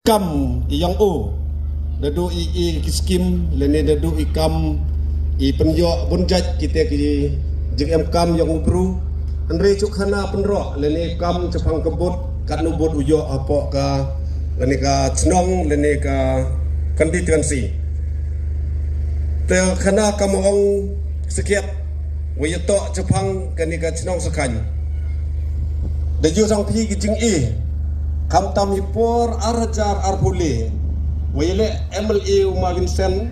kam yang dadu i skim lene dadu i kam i penyo bunjat kita ki jeng kam yang ubru andre cuk khana penro lene kam cepang kebut kat nubut uyo apa ka lene ka cnong lene ka konstituensi te khana kam ong sekiat wayato cepang kani ka cnong sekany de ju sang pi ki jing kam tam hipor arjar arbule wayele MLA Uma Vincent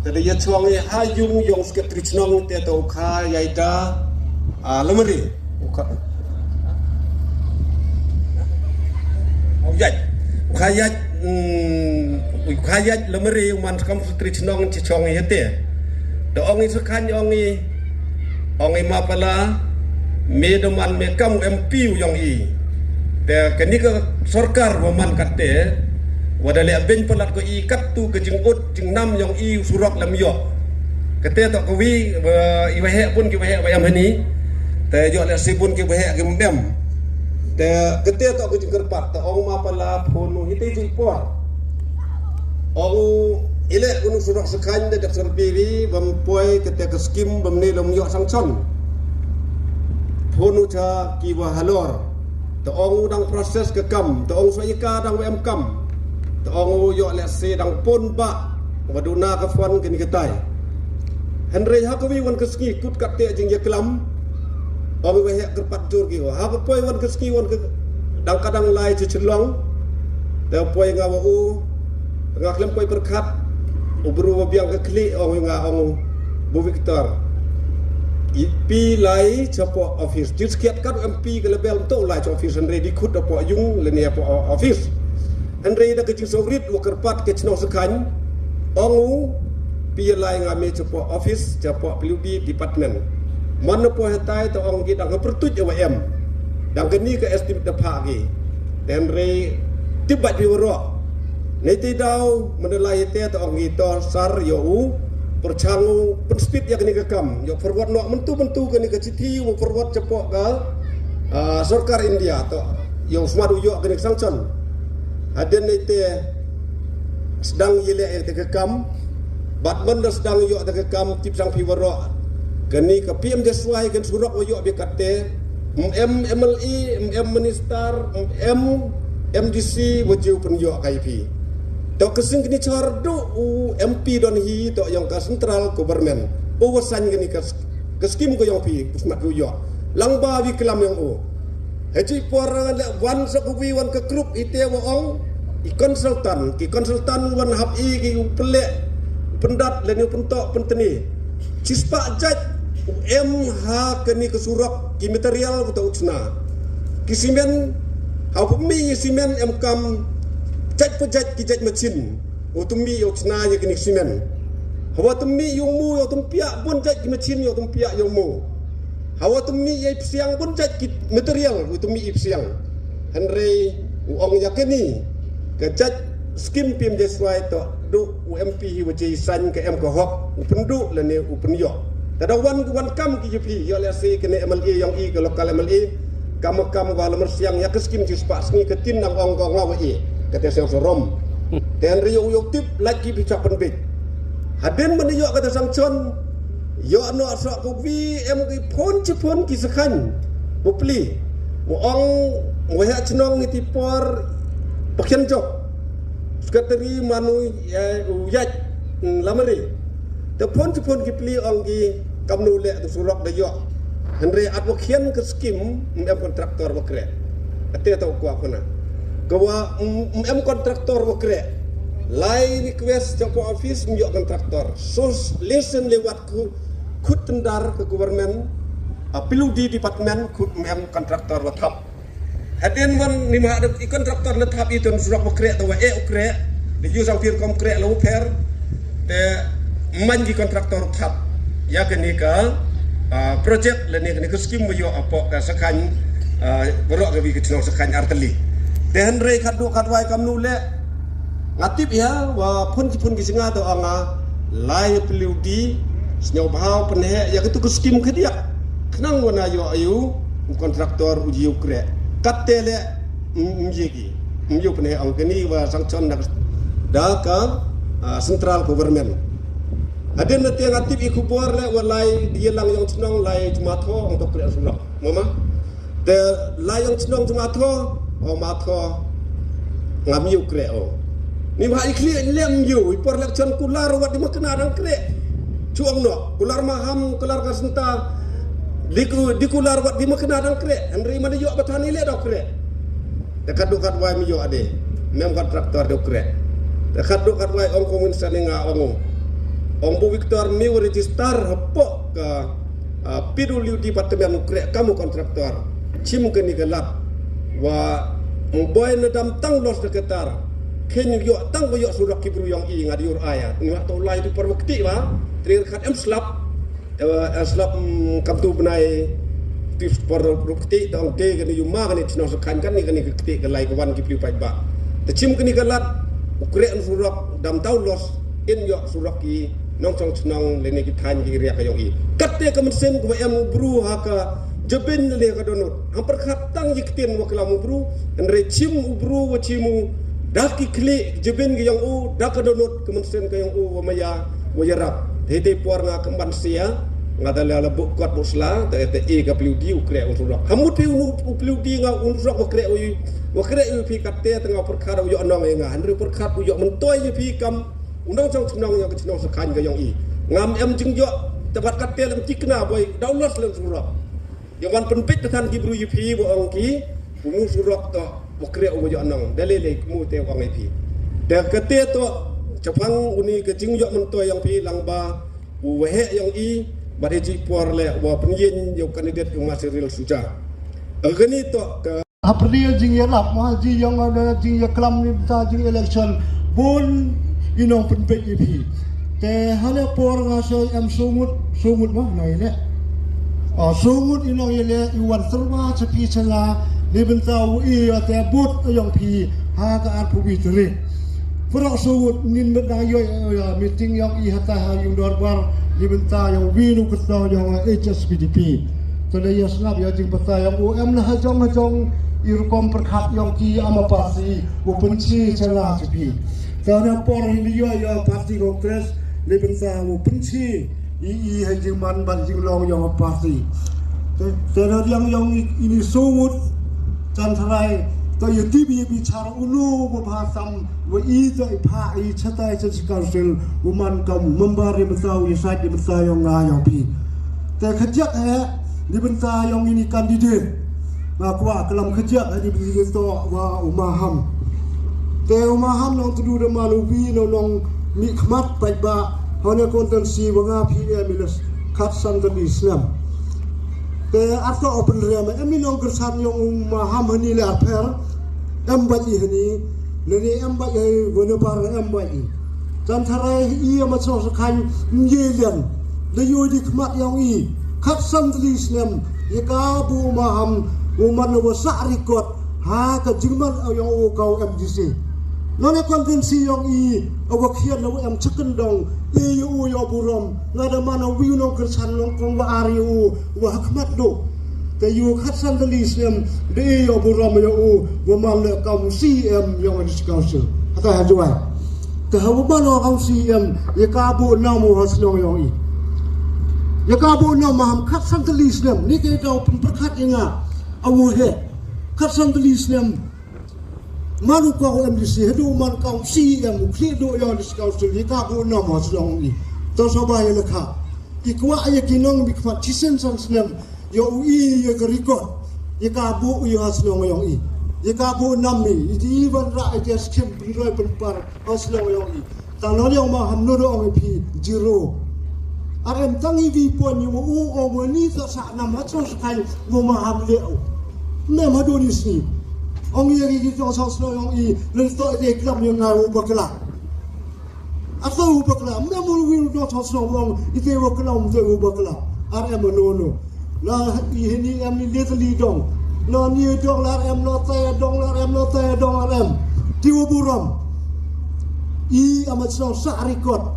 tadi ya chuang ye hayung yong sket trichnong te to kha yaida lemari khayat lemari man kam trichnong chi chong ye te do ongi sekhan ongi mapala medoman me kam MP yong te kenika sarkar waman katte wadale ben pelat ko ikat tu ke jengut jengnam yang surak lam yo kete to kawi i wahe pun ki wahe bayam hani te yo le sibun ki wahe ki mdem te kete to ke jengker pat te ong ma pala phonu hite ji por ong ile unu surak sekhan de dak serbiwi bam poi kete ke skim bam ne lam yo sang chon phonu cha ki wa halor te ong dang proses ke kam te ong soika dang wm kam te ong yo le se dang pon ba waduna ka fon ken ketai henry hakawi wan keski kut kat te jing ye kelam ong we hek kerpat jur ki ha ko poi wan keski wan ke dang kadang lai je celong te poi ngawa nga klem poi perkhat ubru biang ke kli ong nga ong bu victor pi lai chapo office diskiat kat MP ke lebel to lai cho office andre di khut apo yung le ne apo office andre da ke sogrit wo kerpat ke chno sekhan ongu pi lai ngame chapo office chapo PUB department man po hetai to ong gi dang pertuj awm dang geni ke estim de phagi dan re tibat di woro ne ti dau menelai te to ong gi to sar yo percangu penspit ya kini kekam yo forward no mentu kini ke citi mo forward cepok ka sarkar India to yo smadu yo kini sangcon haden ite sedang yele te kekam batman sedang yo te kekam tip sang piwaro kini ke PM deswai kan surak yo be katte MLE minister MDC wajib pen yo KIP to kesing kini chardu MP don hi to yang ka central government wasan kini ka skim ko yang pi kusmat yo langba wi kelam yang haji por le wan sakuwi wan ke group ite wa ong i konsultan wan hab ki pele pendat le ni pentok penteni cispa jaj MH kini ke surak ki material ko utsna kisimen ha pemi simen MKam jaj pejaj ki jaj mesin utumi yo chna ye kini simen hawa tumi yung mu yo tumpia pun jaj ki mesin yo tumpia yung mu hawa tumi ye siang pun jaj ki material utumi siang henry ong yakini ke jaj skim pim deswai to du UMP hi waji san ke M ko hok upendu lene upenyo tada wan kam ki jepi yo le se kene MLA yang ke lokal MLA kam wala mersiang ya ke skim ji spa sngi ke tin nang ong ngawi kata saya sorom dan riyo yo tip lagi bicara penbit haden menyo kata sangcon yo no asra ko vi em ki phon ki sekhan bupli mo ong mo ha chnong ni tipor pakhen jok sekretari manu yaj lamari te phon ki pli ong ki kamnu le tu surak de yo henry advokien ke skim em kontraktor bakre ate to ko apana gawa kontraktor wakre lai request japo office myo kontraktor sus listen lewat ku khut tendar ke government apilu di department khut kontraktor wathap haden wan ni ma ada kontraktor lethap itu surak wakre to ukre di ju sang pir kom kre lo per te manji kontraktor thap ya kini ka project le ni ke skim myo apo ka sakhan borok ke bi ke sakhan arteli dan rei kadu kadwai kamnu le ngatip ya wa pun kisinga to anga lai peludi snyo bhau penhe ya ketu skim ke dia kenang wana yo ayu kontraktor uji ukre katele mjegi myu pene ang kini wa sanction dak central government ada nanti yang aktif ikut buar le walai dia lang yang senang lai cuma tho untuk kerja sudah mama the lai yang senang cuma tho ma tho ngamiu kerja ni ba ikli lem yu ipor lek chan kular wat di makna dang kerja cuang no kular maham kular kasenta di kular wat di makna dang kerja andri mana yu batani le dok kerja dekat dukat wai mi yu ade mem kontraktor dok kerja dekat dukat wai ong komun saninga Ong Bu Victor mi register hapok ke PWD Departemen Krek kamu kontraktor cim ke ni gelap wa boy nedam tang los deketar ken yo tang yo surak kibru yang i ngadiur ayat ni waktu lai tu perwakti wa terikat slap kam tu benai tis perwakti tang ke ni yuma kan ni tino sekan kan ni keti ke lai kawan kibru pai ba te cim ke ni gelap Krek surak dam tau los in yo surak ki nong chong chnong le ne ki than ki ria ka yong i katte ka mensen ko em bru ha ka jeben le ka donut hampir khatang yiktin wa kala bru en re chim bru wa chimu dak ki kle jeben ki yong u dak ka donut ka mensen ka yong u wa maya wa yarap he te por nga kemban sia nga dal la bu kot busla te e ka pludi u kre u sulak hamu te u pludi nga u sulak wa kre u pi katte tengah perkara u yo nong nga han re perkara u yo mentoy ye pi kam undang chong chnong yang chnong sekan ga yang i ngam em jing yo tebat katel em tikna boy daulas lem surah yang wan penpit tan gibru yupi bo ong ki bumu surah to bokre o yo nong dalele mu te ong pi de kate to chapang uni ke jing yo men to yang pi langba u wehe yang i bade ji por le wa penyin yo kandidat yo masiril suja agani to ke april jing ya lap ma ji yang ada jing ya klam ni ta jing election bon inong penpet ipi te hale por ngaso em sumut mah nai le sumut inong yele iwan serma sepi cela libentau i te but yang pi ha ka ar pubi tere Furak sumut nin bedayoy meeting yang i hata ha yung dorbar libenta yang winu ketau yang HSPDP tole ya snap ya jing peta yang UM na hajong irkom perkhat yang ki ama pasi upenci cela sepi karena por India ya parti Kongres lebensah benci i hajing man ban jing long yang parti karena yang ini sumut canterai to ya tibi bicara ulu bahasam wa i to ipa i chatai council uman kam membari besau ya sai besau yang ngayang pi te kejak di bentah yang ini kandidat makwa kelam kejak di bentah wa umaham te umaham nong tudu de malubi nong mikmat paiba hanya kontensi wanga PM milas kat santan Islam te atau open rama emi nong kersan yang umaham hani le aper embat ini nene embat ye bonepar embat ini dan tarai ia macam sekan menjelian de yodi kmat yang i kat santan Islam ye kabu umaham uman wasak rekod ha ke Jerman yang kau MDC nona konvensi yang i awakian lawa em cekendong EU ya burom ngada mana wiunong kersan nong kong wa ariu wa hakmat do te yu khatsan delis em de ya burom ya u wa mal kaum CM yang di council ata hajwai te hawa mana kaum CM ya kabu namu hasno yang i ya kabu nam maham khatsan delis em ni ke dau perkat inga awu he khatsan delis em malu kau MDC hedu man kau CM krido yang diskau suli kabu nama sedang ni tau sabai lekha ikwa ya kinong bikfat cisen sansnem yo ui ya kerikot ya kabu ya sedang yang i ya kabu nami di ban ra dia skim pinroi penpar sedang yang i tanah yang maham nodo ong pi zero RM tangi vi pon yu o ni sa sa nam ha so sakai mo maham leo me madoni sni Ong yang ini jauh seno yang ini lentok dia kelam yang ngaru berkelak. Atau berkelak, memang wiru jauh seno orang itu berkelam tu berkelak. RM menono. Nah ini kami lihat lidong. Nah ni dong RM lotai dong RM lotai dong RM. Tiwa buram. I amat seno sarikot.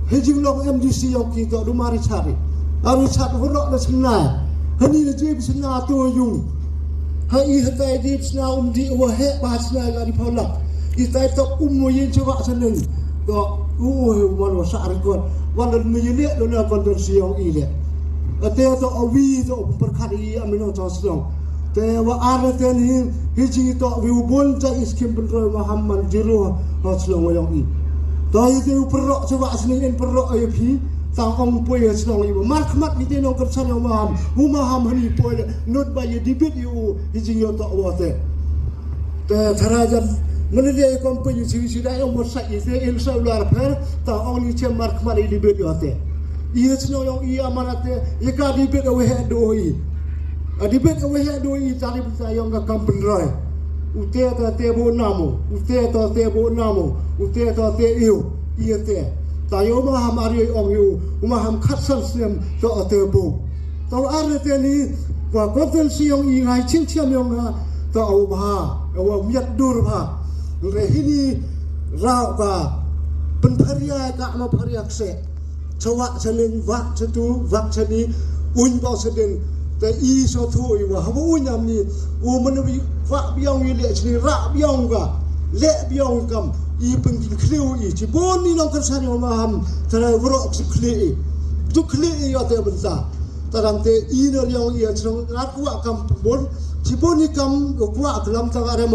Hejing long MDC yang kita dumari cari. Harus cari horok dan senai. Hani le jadi senai tu yung. hai hatai di sna di wahe bahasna ga di polak itai to umuyin coba seneng to walo sarikon walo meyile dona kontor siong ile ate to awi to perkari amino tosong te wa ara ten hiji to wi ubon ta iskim benro Muhammad jiro hoslong wayong i to itu perok coba seneng perok ayo pi tang ong poy senong ibu markmat ni tenong kersan yang maham humaham hani poy not ba ye dibit yu hiji yo to wate te tharajan menilai kompany sida yang mosak itu insya Allah per tang ong ni cem markmat ni dibit yo te iya senong yang iya amanate ye ka dibit awe doi dibit awe doi tari bisa yang ka kampenroy ute ta te bo namo ute ta te bo namo ute ta te iyo iya te tayo maham ari ong yu maham khatsan sem to atebo to are te ni wa konten siong i ngai ching chiam yong ha to au ba wa miat dur ba re hini rao ka pen pharia ka ma pharia se chawa chanin wak chatu wak chani un ba seden te i so thu i wa ha bu nyam ni u man bi wa biong i le chni ra biong ga le biong kam i pengin kliu i cibon ni long kersan yang maham tara wro kli tu kli ya te bensa tarang te i no yang ia chong ngat wa kam bon cibon ni kam wa kelam tang are